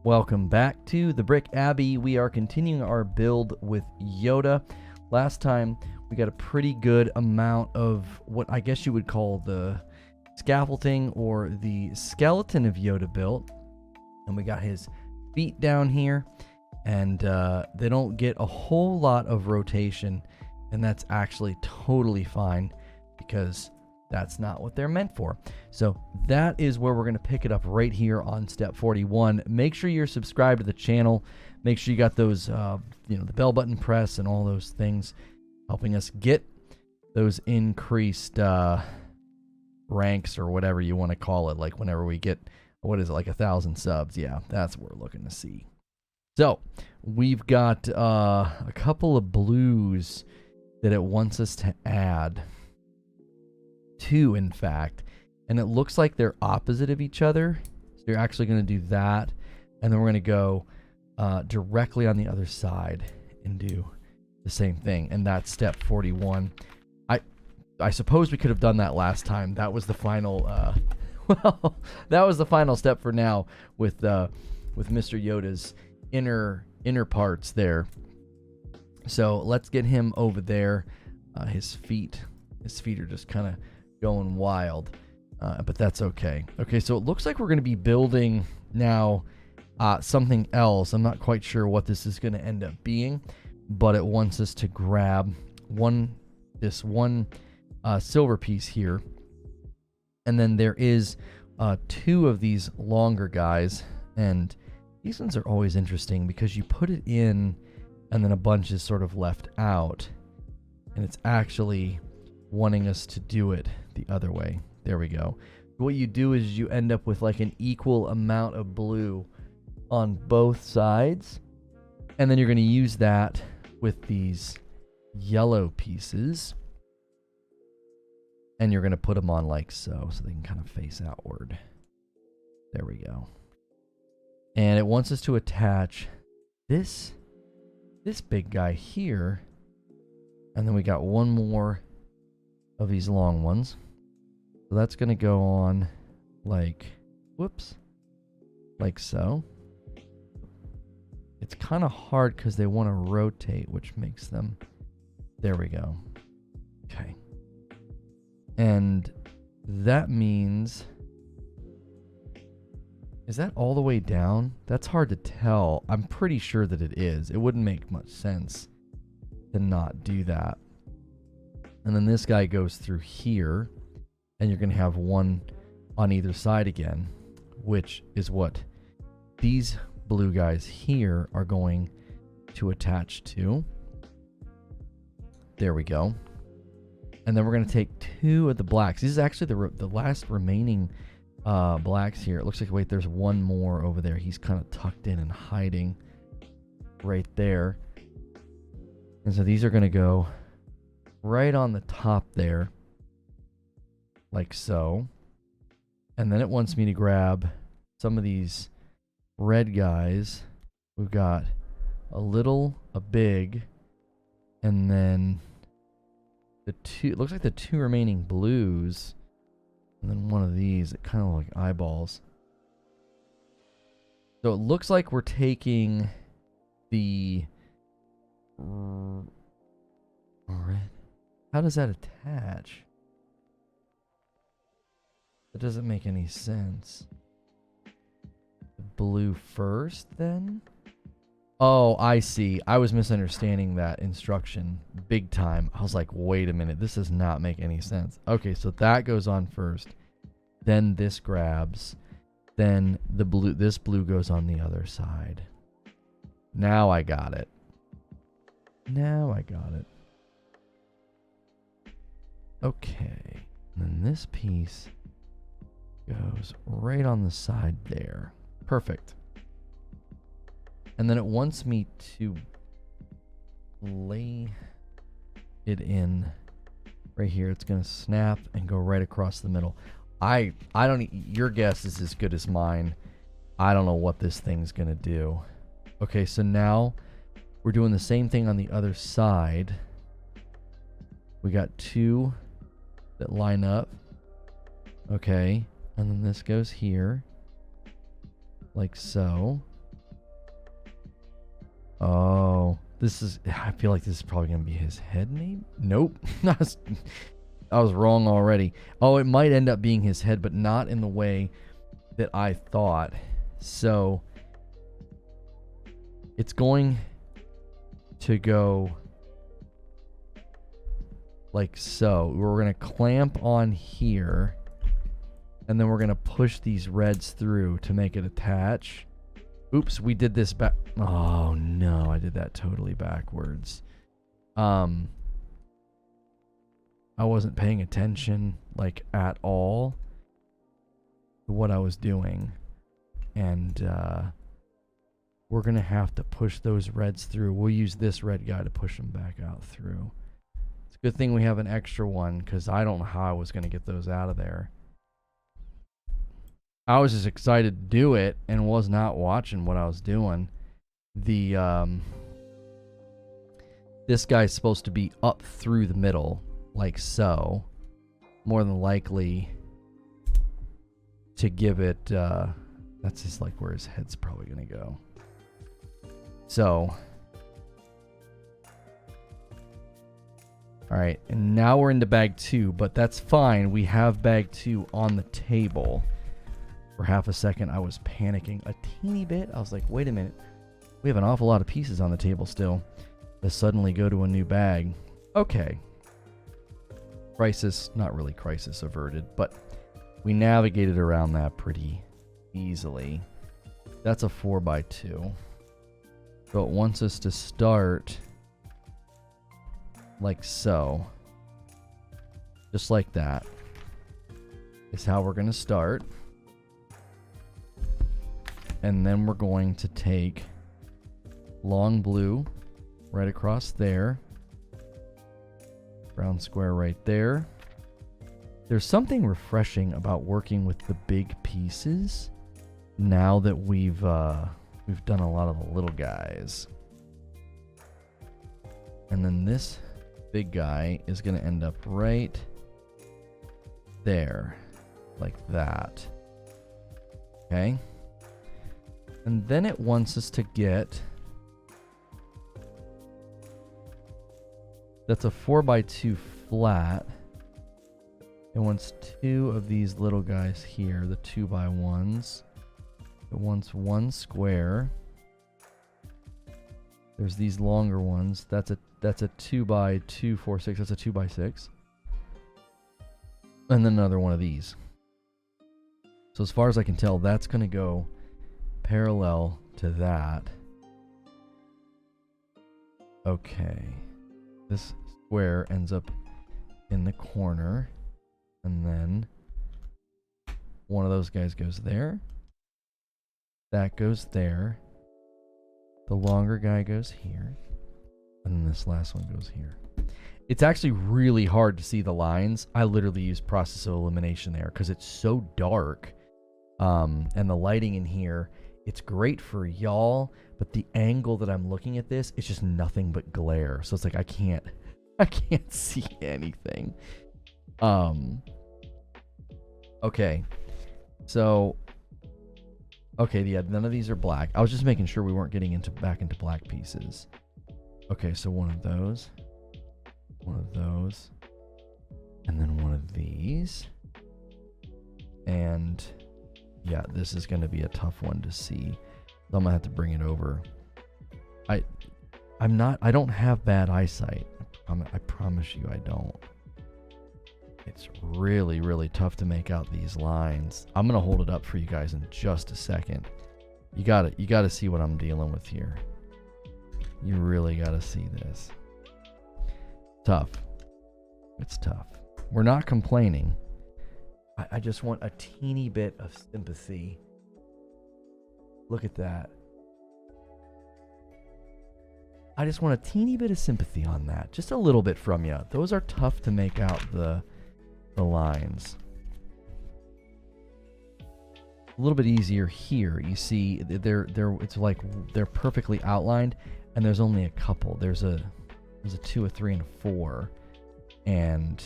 Welcome back to the Brick Abbey. We are continuing our build with Yoda. Last time we got a pretty good amount of what I guess you would call the scaffolding or the skeleton of Yoda built. And we got his feet down here, and they don't get a whole lot of rotation, and that's actually totally fine because that's not what they're meant for. So that is where we're going to pick it up right here on step 41. Make sure you're subscribed to the channel. Make sure you got those, the bell button press and all those things helping us get those increased ranks or whatever you want to call it. Like whenever we get, what is it, like 1,000 subs? Yeah, that's what we're looking to see. So we've got a couple of blues that it wants us to add. Two, in fact, and it looks like they're opposite of each other. So you're actually going to do that, and then we're going to go directly on the other side and do the same thing, and that's step 41. I suppose we could have done that last time. That was the final well, that was the final step for now with Mr. Yoda's inner parts there. So let's get him over there. His feet are just kind of going wild, but that's okay. Okay, so it looks like we're going to be building now something else. I'm not quite sure what this is going to end up being, but it wants us to grab this one silver piece here, and then there is two of these longer guys, and these ones are always interesting because you put it in and then a bunch is sort of left out, and it's actually wanting us to do it the other way. There we go. What you do is you end up with like an equal amount of blue on both sides, and then you're going to use that with these yellow pieces, and you're going to put them on like so they can kind of face outward. There we go. And it wants us to attach this big guy here, and then we got one more of these long ones. So that's going to go on like, whoops, like so. It's kind of hard because they want to rotate, which makes them, there we go. Okay. And that means, is that all the way down? That's hard to tell. I'm pretty sure that it is. It wouldn't make much sense to not do that. And then this guy goes through here, and you're going to have one on either side again, which is what these blue guys here are going to attach to. There we go. And then we're going to take two of the blacks. This is actually the last remaining blacks here. It looks like, wait, there's one more over there. He's kind of tucked in and hiding right there. And so these are going to go right on the top there, like so. And then it wants me to grab some of these red guys. We've got a little, a big, and then it looks like the two remaining blues, and then one of these that kind of like eyeballs. So it looks like we're taking the all right. How does that attach? That doesn't make any sense. The blue first, then? Oh, I see. I was misunderstanding that instruction big time. I was like, wait a minute. This does not make any sense. Okay, so that goes on first. Then this grabs. Then this blue goes on the other side. Now I got it. Now I got it. Okay, and then this piece goes right on the side there. Perfect. And then it wants me to lay it in right here. It's going to snap and go right across the middle. I don't, your guess is as good as mine. I don't know what this thing's going to do. Okay, so now we're doing the same thing on the other side. We got two that line up. Okay, and then this goes here like so. Oh, this is, I feel like this is probably going to be his head, maybe? Nope. I was wrong already. Oh, it might end up being his head, but not in the way that I thought. So it's going to go like so. We're going to clamp on here, and then we're going to push these reds through to make it attach. Oops, we did this back. Oh no, I did that totally backwards. I wasn't paying attention like at all to what I was doing. And we're going to have to push those reds through. We'll use this red guy to push them back out through. It's a good thing we have an extra one, because I don't know how I was going to get those out of there. I was just excited to do it and was not watching what I was doing. This guy's supposed to be up through the middle, like so. More than likely to give it, that's just like where his head's probably going to go. So, all right, and now we're into bag 2, but that's fine. We have bag 2 on the table. For half a second, I was panicking a teeny bit. I was like, wait a minute. We have an awful lot of pieces on the table still. Let's suddenly go to a new bag. Okay. Crisis, not really crisis averted, but we navigated around that pretty easily. That's a 4x2. So it wants us to start like so. Just like that is how we're going to start. And then we're going to take long blue right across there. Brown square right there. There's something refreshing about working with the big pieces now that we've done a lot of the little guys. And then this big guy is going to end up right there, like that. Okay? And then it wants us to get, that's a 4x2 flat. It wants 2 of these little guys here, the 2x1s. It wants 1 square. There's these longer ones. That's a 2x2, 4, 6. That's a 2x6. And then another one of these. So as far as I can tell, that's going to go parallel to that. Okay. This square ends up in the corner. And then one of those guys goes there. That goes there. The longer guy goes here. And then this last one goes here. It's actually really hard to see the lines. I literally use process of elimination there because it's so dark. And the lighting in here, it's great for y'all, but the angle that I'm looking at this, it's just nothing but glare. So it's like I can't see anything. Okay. So okay, yeah, none of these are black. I was just making sure we weren't getting back into black pieces. Okay, so one of those, and then one of these. And yeah, this is going to be a tough one to see. So I'm going to have to bring it over. I don't have bad eyesight. I promise you I don't. It's really, really tough to make out these lines. I'm going to hold it up for you guys in just a second. You got to see what I'm dealing with here. You really got to see this. Tough. It's tough. We're not complaining. I just want a teeny bit of sympathy. Look at that. I just want a teeny bit of sympathy on that. Just a little bit from you. Those are tough to make out the lines. A little bit easier here. You see, it's like they're perfectly outlined, and there's only a couple. There's a 2, a 3, and a 4, and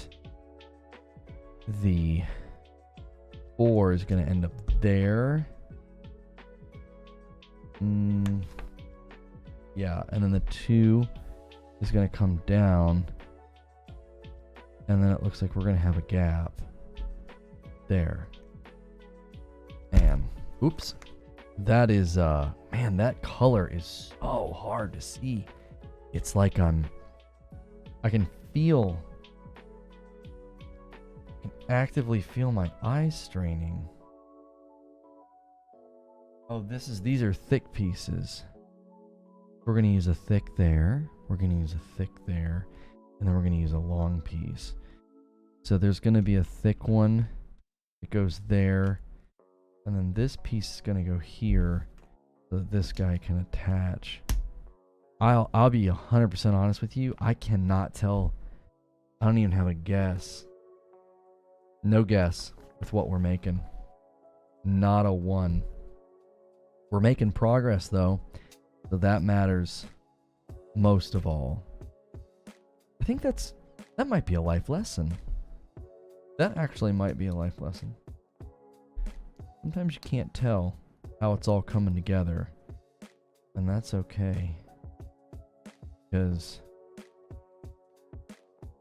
the 4 is going to end up there. Yeah, and then the 2 is going to come down. And then it looks like we're going to have a gap there. And, oops. That is, man, that color is so hard to see. It's like I can actively feel my eyes straining. Oh, these are thick pieces. We're going to use a thick there. We're going to use a thick there. And then we're going to use a long piece. So there's going to be a thick one. It goes there. And then this piece is going to go here so that this guy can attach. I'll be 100% honest with you. I cannot tell. I don't even have a guess. No guess with what we're making. Not a one. We're making progress though. So that matters most of all. I think that might be a life lesson. That actually might be a life lesson. Sometimes you can't tell how it's all coming together. And that's okay. Because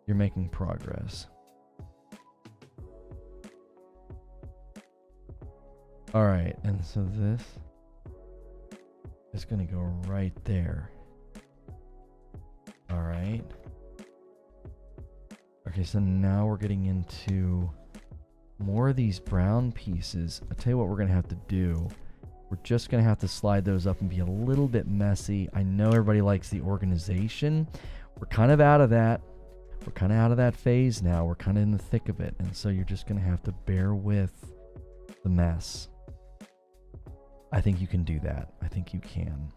you're making progress. Alright, and so this is going to go right there. Alright. Okay, so now we're getting into more of these brown pieces. I'll tell you what we're going to have to do. We're just going to have to slide those up and be a little bit messy. I know everybody likes the organization. We're kind of out of that. We're kind of out of that phase now. We're kind of in the thick of it. And so you're just going to have to bear with the mess. I think you can do that. I think you can.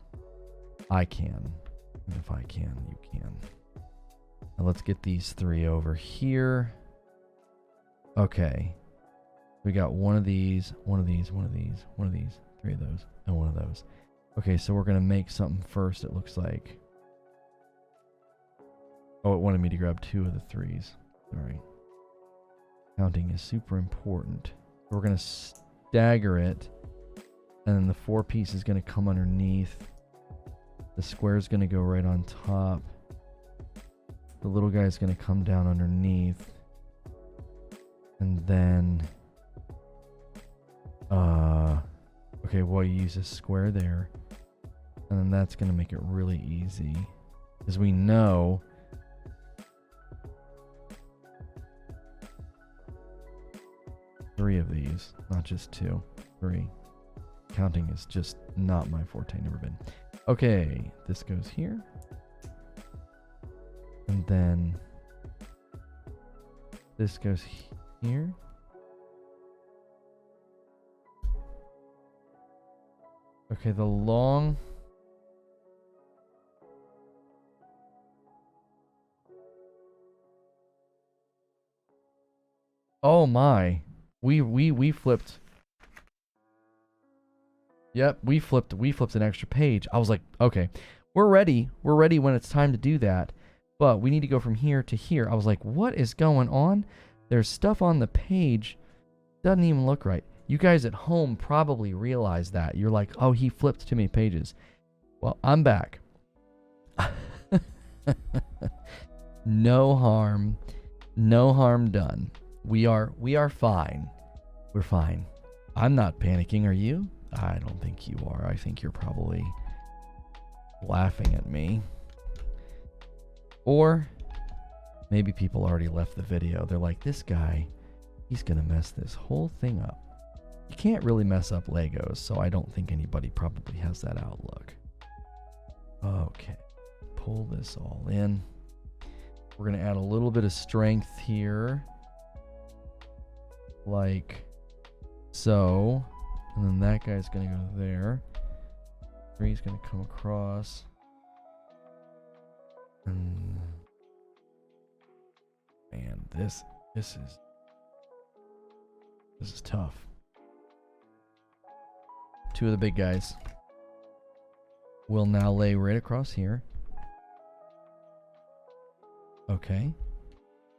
I can. And if I can, you can. Now let's get these 3 over here. Okay. We got one of these, one of these, one of these, one of these, 3 of those, and one of those. Okay, so we're going to make something first, it looks like. Oh, it wanted me to grab 2 of the 3s. Sorry. Counting is super important. We're going to stagger it. And then the 4 piece is going to come underneath. The square is going to go right on top. The little guy is going to come down underneath. And then... okay, well, you use a square there. And then that's going to make it really easy. Because we know... three of these, not just 2. 3. Counting is just not my forte, never been. Okay, this goes here. And then this goes here. Okay, the long... Oh my. We flipped. Yep, we flipped an extra page. I was like, okay, we're ready. We're ready when it's time to do that. But we need to go from here to here. I was like, what is going on? There's stuff on the page. Doesn't even look right. You guys at home probably realize that. You're like, oh, he flipped too many pages. Well, I'm back. No harm. No harm done. We are fine. We're fine. I'm not panicking, are you? I don't think you are. I think you're probably laughing at me. Or maybe people already left the video. They're like, this guy, he's going to mess this whole thing up. You can't really mess up Legos, so I don't think anybody probably has that outlook. Okay. Pull this all in. We're going to add a little bit of strength here. Like so. And then that guy's going to go there. 3's going to come across. And man, this is tough. 2 of the big guys will now lay right across here. Okay.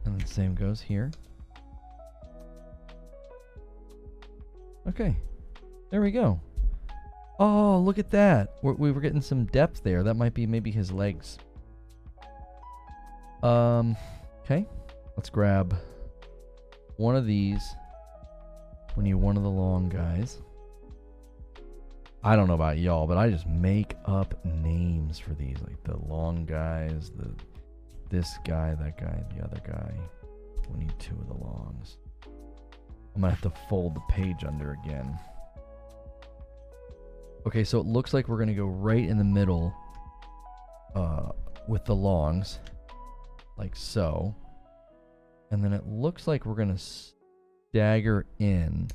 And the same goes here. Okay. There we go. Oh, look at that. We were getting some depth there. That might be maybe his legs. Okay. Let's grab one of these. We need one of the long guys. I don't know about y'all, but I just make up names for these. Like the long guys, this guy, that guy, the other guy. We need two of the longs. I'm gonna have to fold the page under again. Okay, so it looks like we're gonna go right in the middle with the longs, like so. And then it looks like we're gonna stagger in.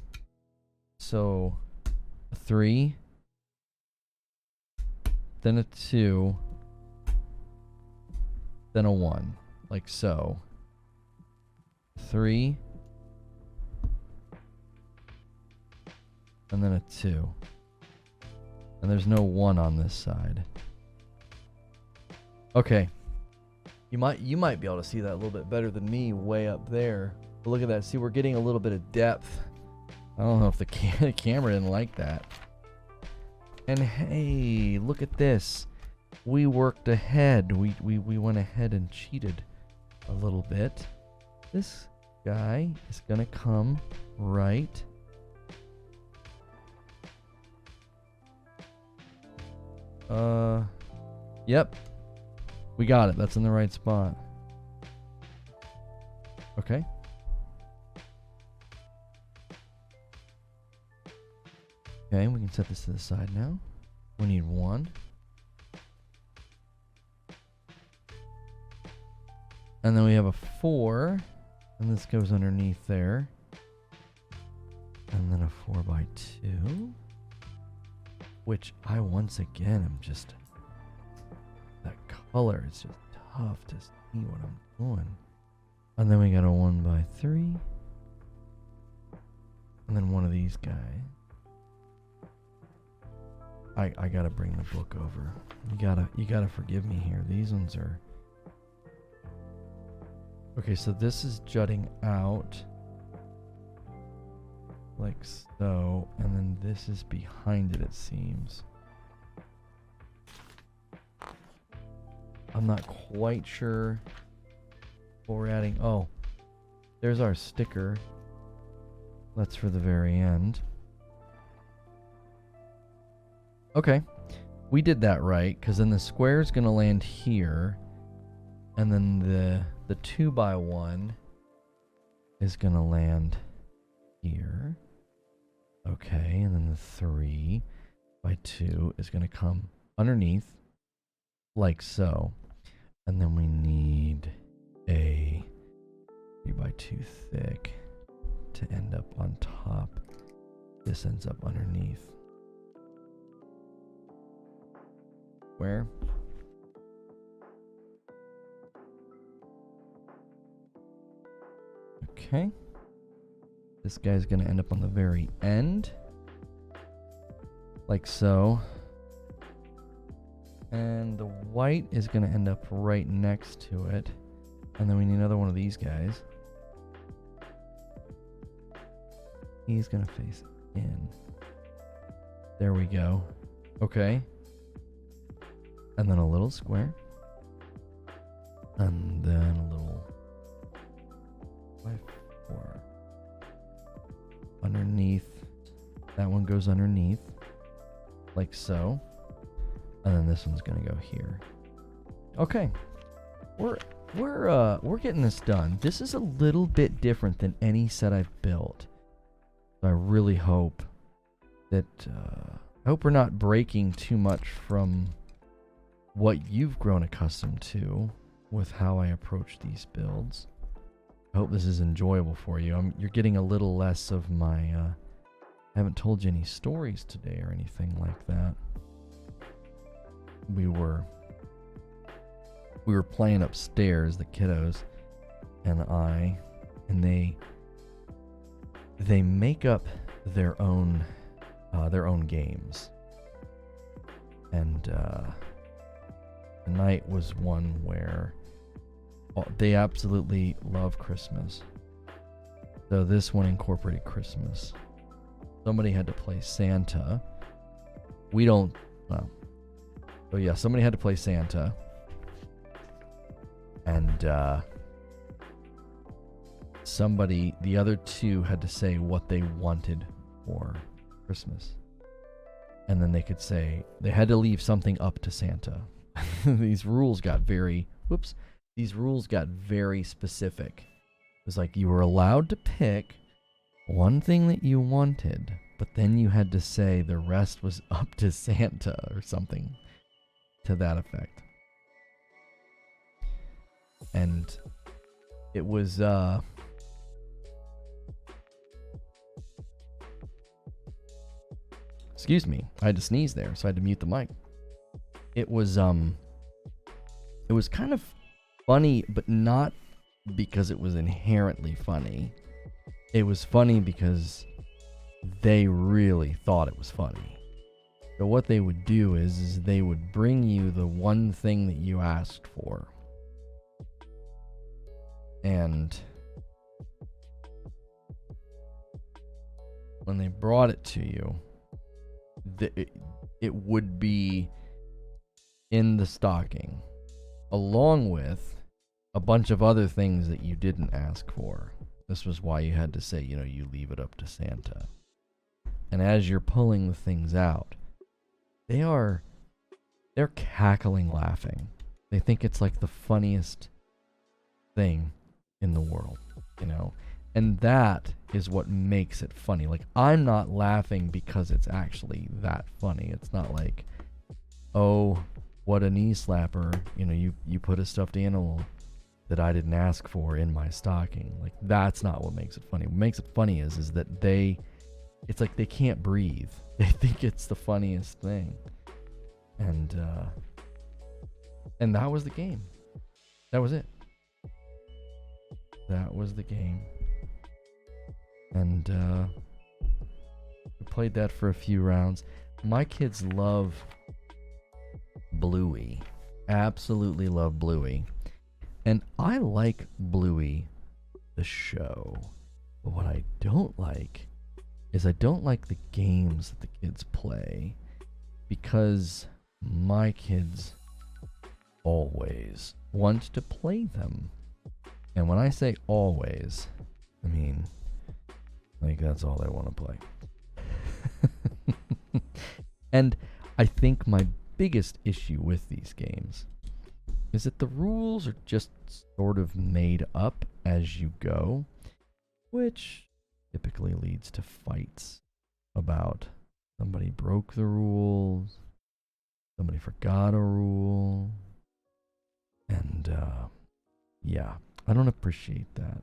So a 3, then a 2, then a 1, like so. 3, and then a 2. And there's no 1 on this side. Okay. You might be able to see that a little bit better than me way up there. But look at that. See, we're getting a little bit of depth. I don't know if the camera didn't like that. And hey, look at this. We worked ahead. We went ahead and cheated a little bit. This guy is going to come right. Yep. We got it. That's in the right spot. Okay. Okay, we can set this to the side now. We need 1. And then we have a 4. And this goes underneath there. And then a 4x2. Which I once again am just... That color is just tough to see what I'm doing. And then we got a 1x3. And then one of these guys. I gotta bring the book over. You gotta forgive me here. These ones are... Okay, so this is jutting out. Like so. And then this is behind it seems. I'm not quite sure what we're adding. Oh, there's our sticker. That's for the very end. Okay, we did that right, because then the square is going to land here, and then the 2x1 is going to land here. Okay, and then the 3x2 is going to come underneath, like so. And then we need a 3x2 thick to end up on top. This ends up underneath. Where? Okay. This guy's going to end up on the very end. Like so. And the white is going to end up right next to it. And then we need another one of these guys. He's going to face in. There we go. Okay. And then a little square. And then a little 5-4. Underneath. That one goes underneath. Like so. And then this one's gonna go here. Okay. We're getting this done. This is a little bit different than any set I've built. I really hope that I hope we're not breaking too much from what you've grown accustomed to with how I approach these builds. I hope this is enjoyable for you. You're getting a little less of my I haven't told you any stories today or anything like that. We were playing upstairs, the kiddos and they make up their own games. And tonight was one where they absolutely love Christmas. So this one incorporated Christmas. Somebody had to play Santa, we don't, well, so yeah, somebody had to play Santa. And the other two had to say what they wanted for Christmas. And then they could say, they had to leave something up to Santa. These rules got very specific. It was like you were allowed to pick one thing that you wanted, but then you had to say the rest was up to Santa or something to that effect. And it was excuse me, I had to sneeze there, so I had to mute the mic. It was kind of funny, but not because it was inherently funny. It was funny because they really thought it was funny. So what they would do is they would bring you the one thing that you asked for. And when they brought it to you, it would be in the stocking, along with a bunch of other things that you didn't ask for. This was why you had to say, you leave it up to Santa. And as you're pulling the things out, they're cackling laughing. They think it's like the funniest thing in the world, And that is what makes it funny. Like, I'm not laughing because it's actually that funny. It's not like, oh, what a knee slapper. You put a stuffed animal that I didn't ask for in my stocking. Like, that's not what makes it funny. What makes it funny is that it's like they can't breathe. They think it's the funniest thing. And that was the game. That was it. That was the game. And we played that for a few rounds. My kids love Bluey. Absolutely love Bluey. And I like Bluey, the show. But what I don't like is I don't like the games that the kids play, because my kids always want to play them. And when I say always, I mean, like, that's all they want to play. And I think my biggest issue with these games is that the rules are just sort of made up as you go, which typically leads to fights about somebody broke the rules, somebody forgot a rule, and yeah, I don't appreciate that.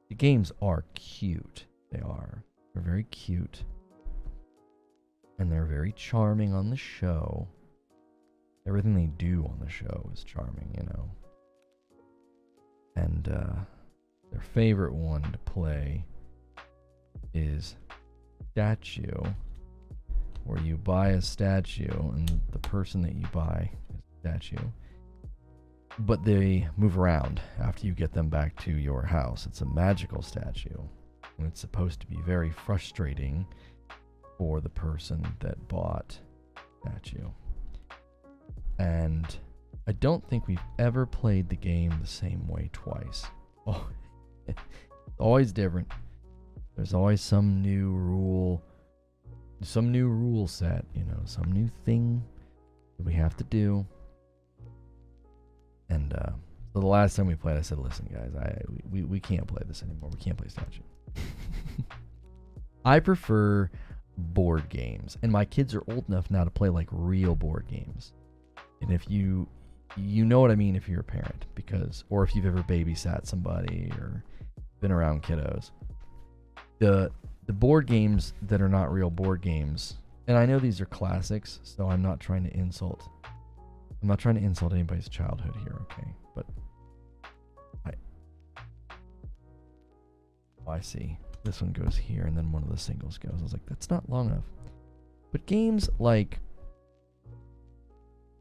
The games are cute. They're very cute, and they're very charming on the show. Everything they do on the show is charming, And their favorite one to play is Statue, where you buy a statue, and the person that you buy is a statue. But they move around after you get them back to your house. It's a magical statue, and it's supposed to be very frustrating for the person that bought the statue. And I don't think we've ever played the game the same way twice. Oh, it's always different. There's always some new rule set, some new thing that we have to do. And so the last time we played, I said, listen, guys, we can't play this anymore. We can't play statue. I prefer board games, and my kids are old enough now to play like real board games. And if you know what I mean if you're a parent, or if you've ever babysat somebody or been around kiddos, the board games that are not real board games, and I know these are classics, so I'm not trying to insult anybody's childhood here, okay? But I see. This one goes here, and then one of the singles goes. I was like, that's not long enough. But games like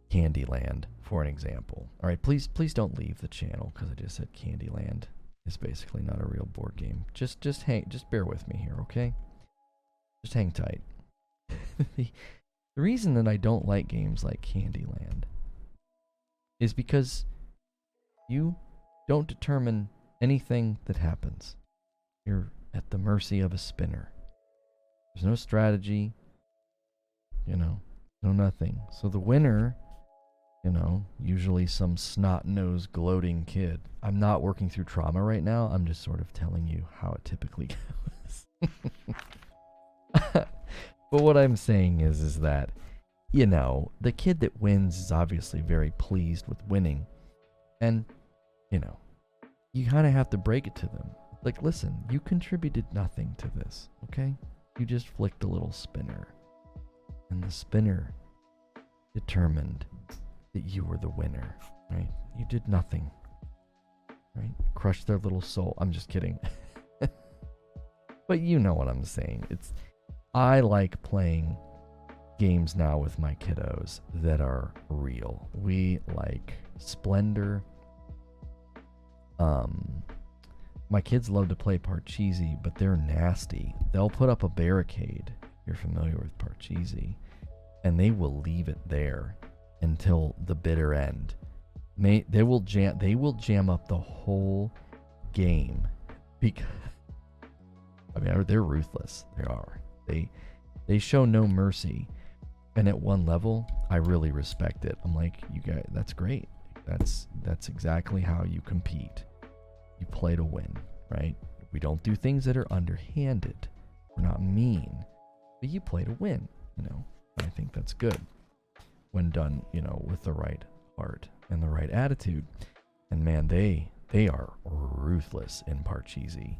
Candyland, for an example. All right, please don't leave the channel because I just said Candyland is basically not a real board game. Just bear with me here, okay? Just hang tight. The reason that I don't like games like Candyland is because you don't determine anything that happens. You're at the mercy of a spinner. There's no strategy, no nothing. So the winner, usually some snot-nosed gloating kid. I'm not working through trauma right now. I'm just sort of telling you how it typically goes. But what I'm saying is that, the kid that wins is obviously very pleased with winning. And, you kind of have to break it to them. Like, listen, you contributed nothing to this, okay? You just flicked a little spinner. And the spinner determined that you were the winner, right? You did nothing, right? Crushed their little soul. I'm just kidding. But you know what I'm saying. I like playing games now with my kiddos that are real. We like Splendor. My kids love to play Parcheesi, but they're nasty. They'll put up a barricade. You're familiar with Parcheesi, and they will leave it there until the bitter end. They will jam up the whole game because they're ruthless. They are. They show no mercy. And at one level, I really respect it. I'm like, you guys, that's great. That's exactly how you compete. You play to win, right? We don't do things that are underhanded. We're not mean, but you play to win, I think that's good when done, with the right heart and the right attitude. And man, they are ruthless in Parcheesi.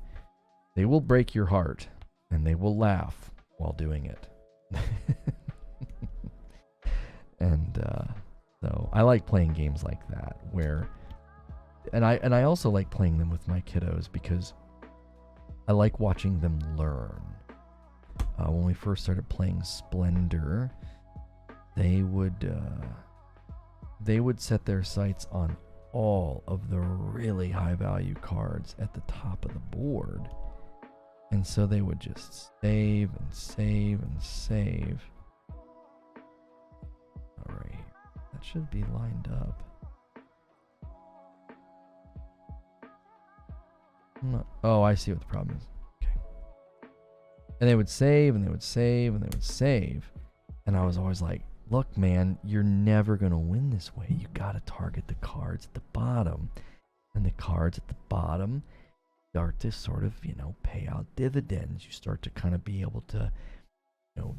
They will break your heart and they will laugh while doing it. And so I like playing games like that and I also like playing them with my kiddos because I like watching them learn. When we first started playing Splendor, they would set their sights on all of the really high value cards at the top of the board. And so they would just save and save and save. All right, that should be lined up. I see what the problem is. Okay. And they would save and they would save and they would save. And I was always like, look, man, you're never going to win this way. You got to target the cards at the bottom. And the cards at the bottom start to sort of, pay out dividends. You start to kind of be able to,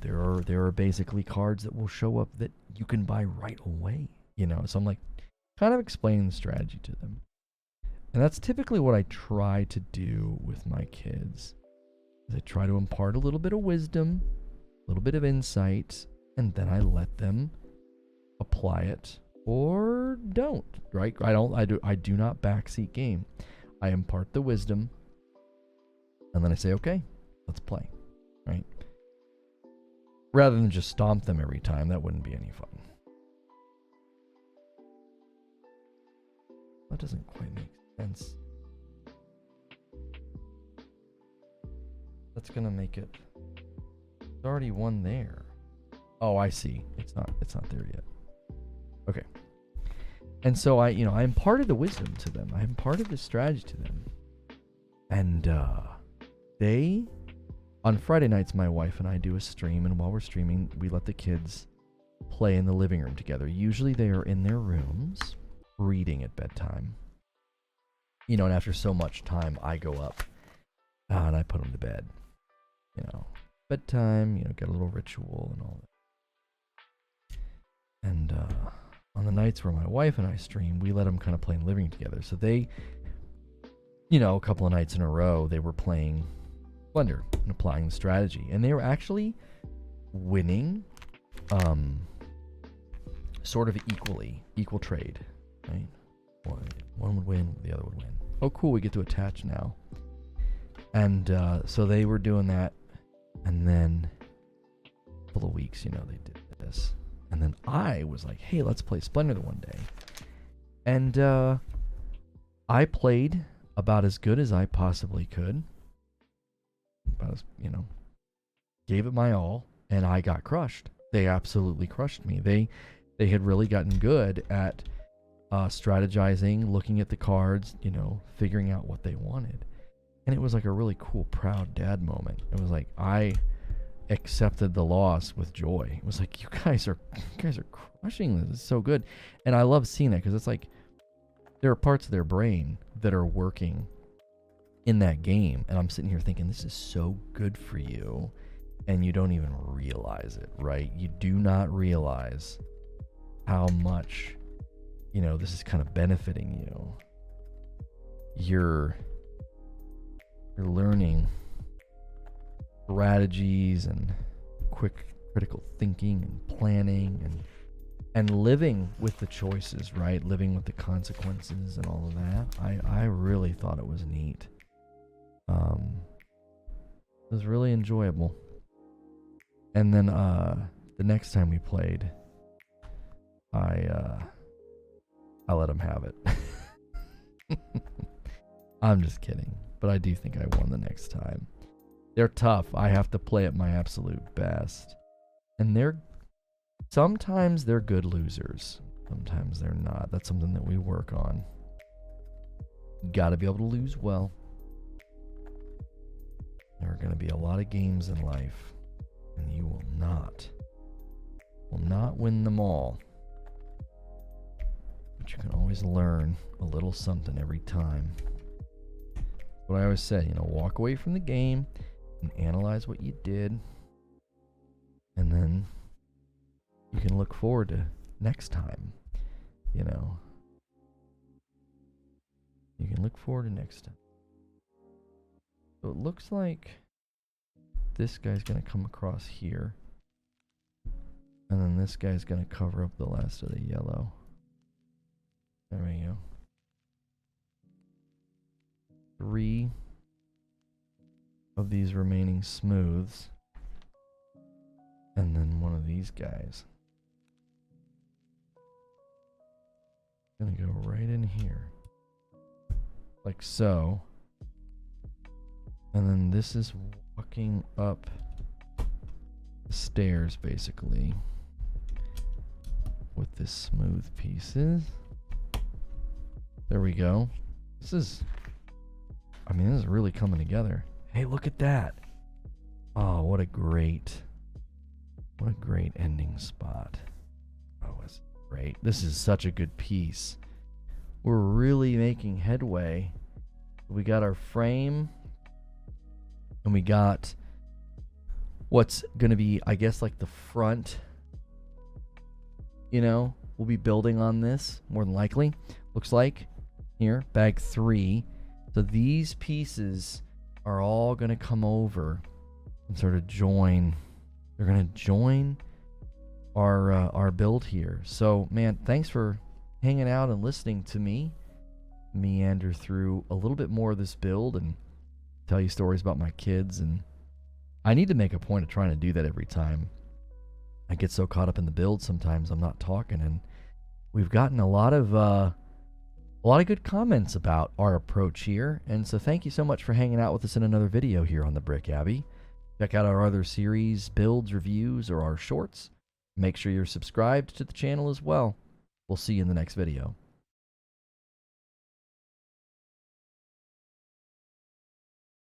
there are basically cards that will show up that you can buy right away, So I'm like, kind of explaining the strategy to them. And that's typically what I try to do with my kids. Is I try to impart a little bit of wisdom, a little bit of insight, and then I let them apply it or don't, right? I do not backseat game. I impart the wisdom, and then I say, okay, let's play, right? Rather than just stomp them every time. That wouldn't be any fun. That doesn't quite make sense. That's gonna make it. There's already one there. Oh, I see. It's not there yet. Okay. And so I imparted the wisdom to them. I imparted the strategy to them. And on Friday nights, my wife and I do a stream, and while we're streaming, we let the kids play in the living room together. Usually they are in their rooms reading at bedtime. And after so much time, I go up and I put them to bed. Bedtime, get a little ritual and all that. And on the nights where my wife and I stream, we let them kind of play in the living room together. So they, a couple of nights in a row, they were playing Splendor and applying the strategy. And they were actually winning sort of equal trade, right? One would win, the other would win. Oh, cool, we get to attach now. And so they were doing that. And then a couple of weeks, they did this. And then I was like, hey, let's play Splendor one day. And I played about as good as I possibly could. About as, gave it my all. And I got crushed. they absolutely crushed me. They had really gotten good at strategizing, looking at the cards, you know, figuring out what they wanted. And it was like a really cool, proud dad moment. It was like I accepted the loss with joy. It was like, you guys are crushing this. It's so good. And I love seeing that because it's like there are parts of their brain that are working in that game. And I'm sitting here thinking, this is so good for you. And you don't even realize it, right? You do not realize how much, you know, this is kind of benefiting you. You're learning strategies and quick critical thinking and planning and living with the choices, right? Living with the consequences and all of that. I really thought it was neat. It was really enjoyable. And then the next time we played, I let him have it. I'm just kidding, but I do think I won the next time. They're tough. I have to play at my absolute best. And sometimes they're good losers. Sometimes they're not. That's something that we work on. Got to be able to lose well. There are going to be a lot of games in life, and you will not win them all. But you can always learn a little something every time. What I always say, you know, walk away from the game and analyze what you did, and then you can look forward to next time. You know, you can look forward to next time. So it looks like this guy's gonna come across here, and then this guy's gonna cover up the last of the yellow. There we go. 3 of these remaining smooths, and then one of these guys. Gonna go right in here, like so. And then this is walking up the stairs, basically, with this smooth pieces. There we go. This is really coming together. Hey, look at that. Oh, what a great ending spot. Oh, it's great. This is such a good piece. We're really making headway. We got our frame, and we got what's going to be, I guess, like the front. You know, we'll be building on this, more than likely. Looks like. Here, bag 3. So these pieces are all going to come over and sort of join. They're going to join our build here. So, man, thanks for hanging out and listening to me meander through a little bit more of this build and tell you stories about my kids. And I need to make a point of trying to do that every time. I get so caught up in the build sometimes I'm not talking, and we've gotten a lot of good comments about our approach here. And so thank you so much for hanging out with us in another video here on the Brick Abbey. Check out our other series, builds, reviews, or our shorts. Make sure you're subscribed to the channel as well. We'll see you in the next video.